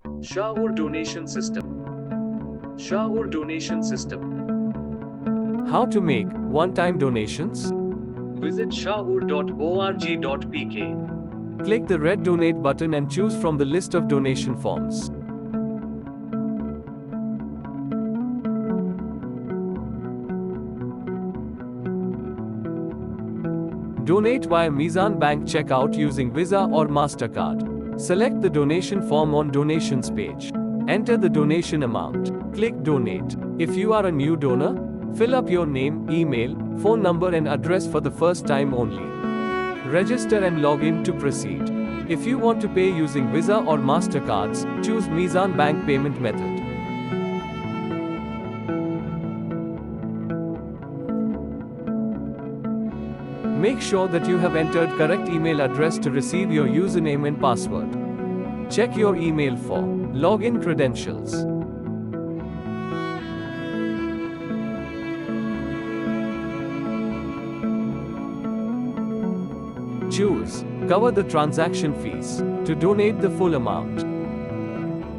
Shaur Donation System. Shaur Donation System. How to make one-time donations? Visit shaur.org.pk. Click the red donate button and choose from the list of donation forms. Donate via Mizan Bank checkout using Visa or MasterCard. Select the donation form on Donations page. Enter the donation amount. Click Donate. If you are a new donor, fill up your name, email, phone number and address for the first time only. Register and log in to proceed. If you want to pay using Visa or MasterCards, choose Mizan Bank payment method. Make sure that you have entered correct email address to receive your username and password. Check your email for login credentials. Choose cover the transaction fees to donate the full amount.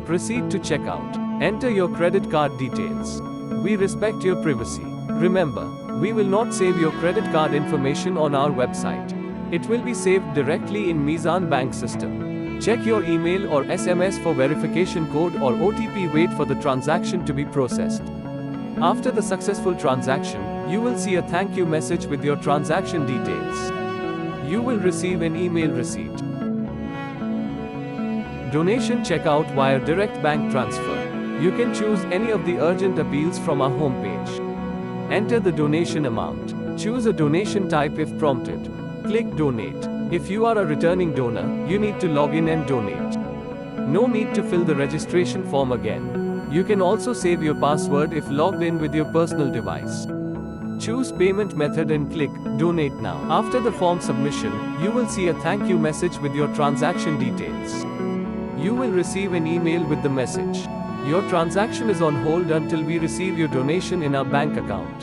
Proceed to checkout. Enter your credit card details. We respect your privacy. Remember, we will not save your credit card information on our website. It will be saved directly in Mizan Bank system. Check your email or SMS for verification code or OTP. Wait for the transaction to be processed. After the successful transaction, you will see a thank you message with your transaction details. You will receive an email receipt. Donation checkout via direct bank transfer. You can choose any of the urgent appeals from our homepage. Enter the donation amount. Choose a donation type if prompted. Click Donate. If you are a returning donor, you need to log in and donate. No need to fill the registration form again. You can also save your password if logged in with your personal device. Choose payment method and click Donate now. After the form submission, you will see a thank you message with your transaction details. You will receive an email with the message. Your transaction is on hold until we receive your donation in our bank account.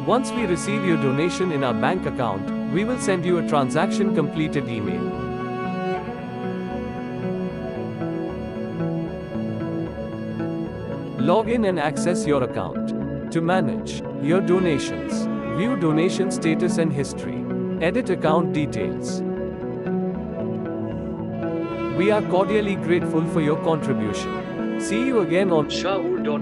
Once we receive your donation in our bank account, we will send you a transaction completed email. Log in and access your account. To manage your donations, view donation status and history. Edit account details. We are cordially grateful for your contribution. See you again on shaur.org.pk.